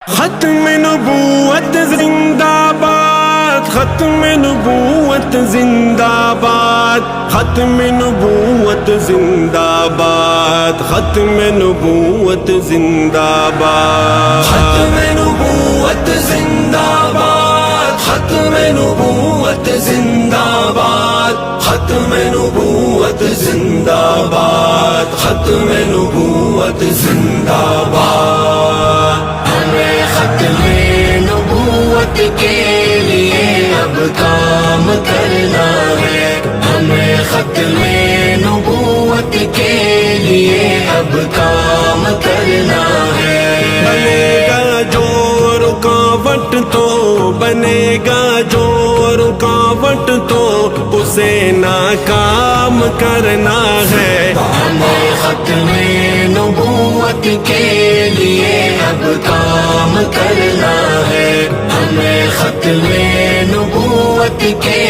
ختم نبوت زندہ باد، ختم نبوت زندہ باد، ختم نبوت زندہ باد، ختم نبوت زندہ باد، ختم نبوت زندہ باد، ختم نبوت زندہ باد، ختم نبوت زندہ باد، ختم نبوت زندہ باد۔ ہمیں ختم نبوت کے لیے اب کام کرنا ہے، ہمیں ختم نبوت کے لیے اب کام کرنا ہے۔ بنے گا جو رکاوٹ تو، بنے گا جو رکاوٹ تو اسے ناکام کرنا ہے۔ ہمیں ختم نبوت کے لیے اب کام کرنا ہے، ہمیں ختم نبوت کے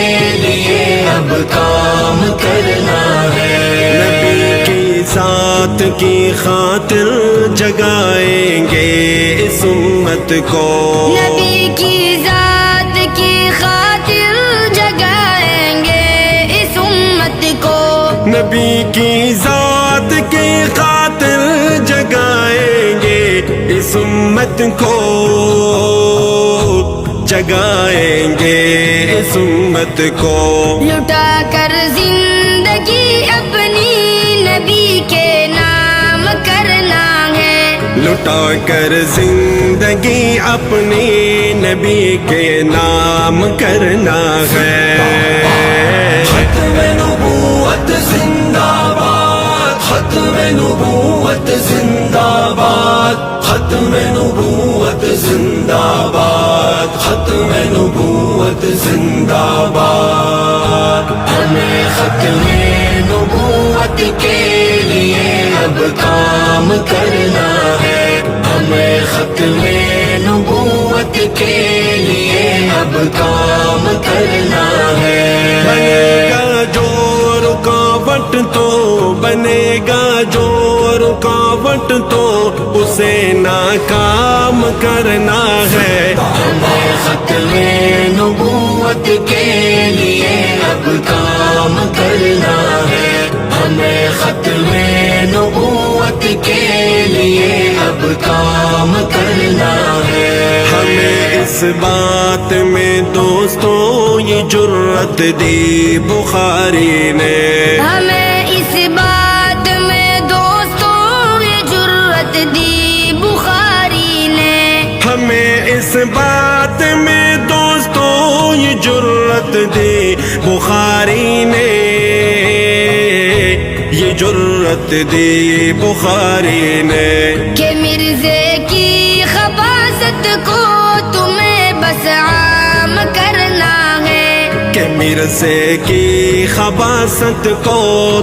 لیے اب کام کرنا ہے۔ نبی کی ذات کی خاطر جگائیں گے اس امت کو، نبی کی ذات کی خاطر جگائیں گے اس امت کو، نبی کی ذات کی خاطر جگائیں گے اس امت کو، جگائیں گے اس امت کو۔ لٹا کر زندگی اپنی نبی کے نام کرنا ہے، لٹا کر زندگی اپنی نبی کے نام کرنا ہے۔ ختم نبوت زندہ باد، ختم نبوت زندہ باد، ختم نبوت زندہ باد، ختم نبوت زندہ باد۔ ہمیں ختم نبوت کے لیے اب کام کرنا ہے، ہمیں ختم نبوت کے لیے اب کام کرنا ہے۔ بنے گا جو رکاوٹ تو، بنے گا جو رکاوٹ تو اسے ناکام کرنا ہے۔ ہمیں ختم نبوت کے لیے اب کام کرنا ہے، ہمیں ختم نبوت کے لیے اب کام کرنا ہے۔ ہمیں اس بات میں دوستوں یہ جرأت دی بخاری نے، ہمیں اس بات میں دوستوں یہ جرأت دی بخاری نے، ہمیں اس بات میں دوستوں یہ جرأت دی بخاری نے، یہ جرأت دی بخاری نے، کہ مرزے کی خباثت کو تمہیں بس عام کرنا ہے، کہ مرزے کی خباثت کو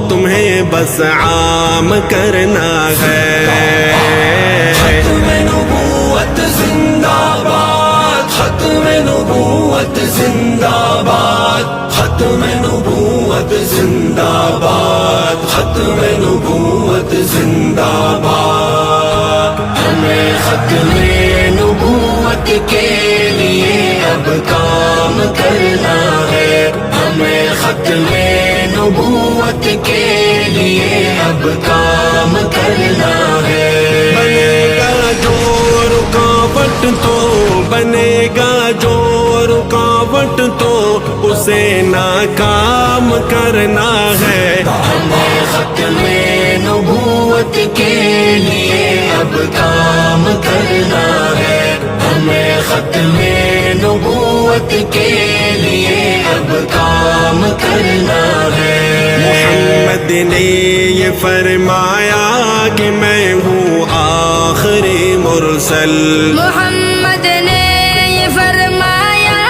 تمہیں بس عام کرنا ہے۔ ختم نبوت زندہ باد، ختم نبوت زندہ باد، ختم نبوت زندہ باد، ختم نبوت زندہ باد۔ ہمیں ختم نبوت کے لیے اب کام کرنا ہے، ہمیں ختم نبوت کے لیے اب کام کرنا ہے۔ بنے گا جو رکاوٹ تو، بنے گا جو رکاوٹ تو اسے ناکام کرنا ہے۔ ہمیں ختم نبوت کے لیے اب کام کرنا ہے، ہمیں ختم نبوت کے لیے اب کام کرنا ہے۔ محمد نے یہ فرمایا کہ میں ہوں آخری مرسل، محمد نے یہ فرمایا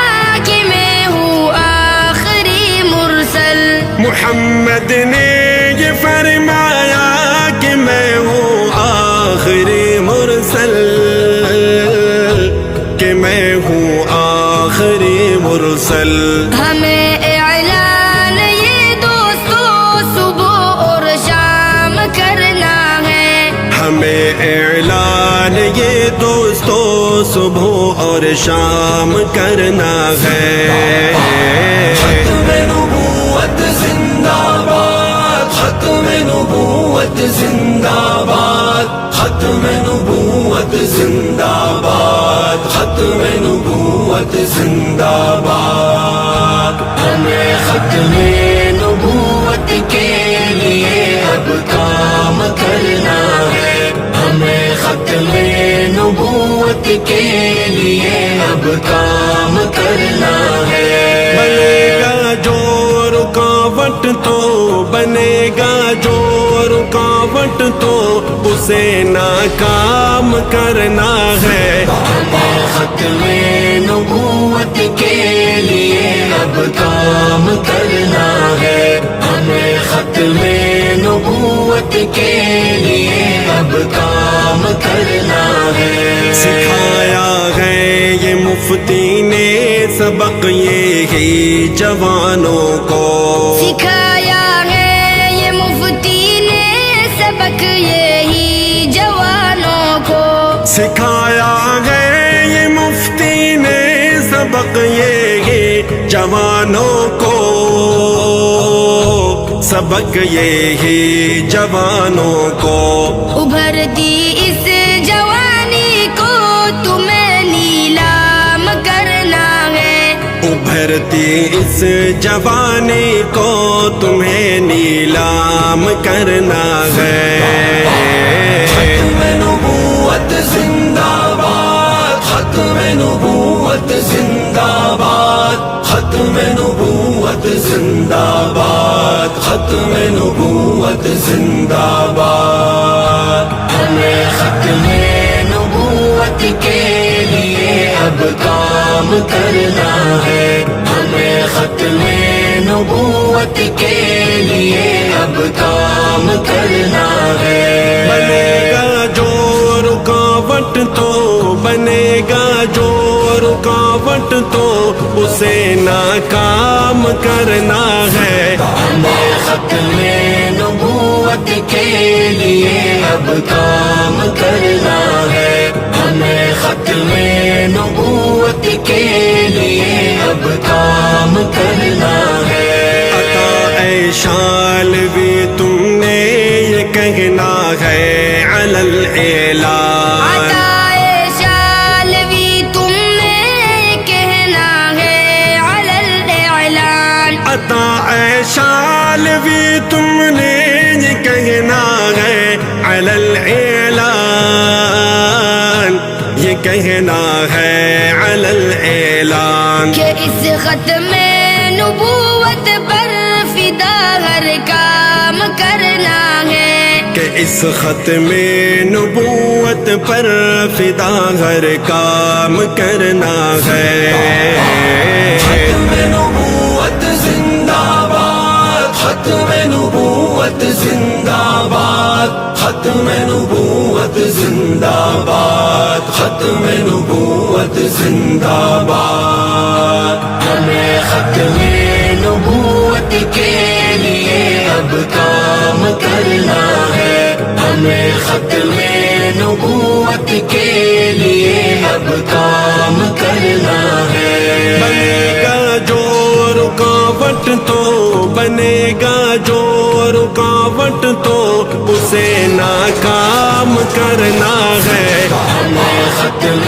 کہ میں ہوں آخری مرسل، محمد نے یہ فرمایا کہ میں ہوں آخری مرسل، کہ میں ہوں آخری مرسل۔ ہمیں اعلان یہ دوستوں صبح اور شام کرنا ہے، ہمیں اعلان یہ دوستوں صبح اور شام کرنا ہے. ختم نبوت زندہ باد، ختم نبوت زندہ باد، ختم نبوت زندہ باد، ختم نبوت زندہ باد. ہمیں ختم نبوت کے لیے اب کام کرنا ہے، ہمیں ختم نبوت کے لیے اب کام کرنا ہے. بنے گا جو رکاوٹ تو بنے گا جو رکاوٹ تو اسے ناکام کرنا ہے. ہمیں ختم نبوت کے لیے اب کام کرنا ہے، ہمیں ختم نبوت کے لیے اب کام کرنا ہے. سکھایا ہے یہ مفتی نے سبق یہی جوانوں کو، سکھایا ہے یہ مفتی نے سبق یہی جوانوں کو، سکھایا ہے یہ مفتی نے سبق یہی جوانوں کو، سبق یہی جوانوں کو. ابھرتی اس جوانی کو تمہیں نیلام کرنا ہے، ابھرتی اس جوانی کو تمہیں نیلام کرنا ہے. ختم نبوت زندہ باد، ختم نبوت زندہ باد، ختم نبوت زندہ باد، ختم نبوت زندہ باد. ہمیں ختم نبوت کے لیے اب کام کرنا ہے، ہمیں ختم نبوت کے لیے اب کام کرنا ہے. بنے گا جو رکاوٹ تو بنے گا جو رکاوٹ تو اسے ناکام کرنا ہے. ہمیں ختم نبوت کے لیے اب کام کرنا ہے، ہمیں ختم نبوت کے لیے اب کام کرنا ہے. عطا شالوی تم نے یہ کہنا ہے علی الاعلان، عطائے شالوی تم نے کہنا ہے علی الاعلان، عطا شالوی تم نے یہ کہنا ہے علی الاعلان، یہ کہنا ہے علی الاعلان. کہ اس ختم نبوت پر فدا ہر کام کرنا ہے، کہ اس ختم نبوت پر فدا ہر کام کرنا ہے. ختم نبوت زندہ باد، ختم نبوت زندہ باد، ختم نبوت زندہ باد، ختم نبوت زندہ باد. ہمیں ختم نبوت کے لیے اب کام کرنا ہے، ہمیں ختم نبوت کے لیے اب کام کرنا ہے. بنے گا جو رکاوٹ تو بنے گا جو رکاوٹ تو اسے ناکام کرنا ہے. ہمیں ختم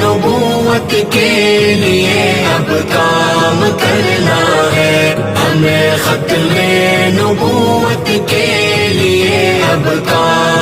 نبوت کے لیے اب کام کرنا ہے، ہمیں ختم نبوت کے لیے اب کام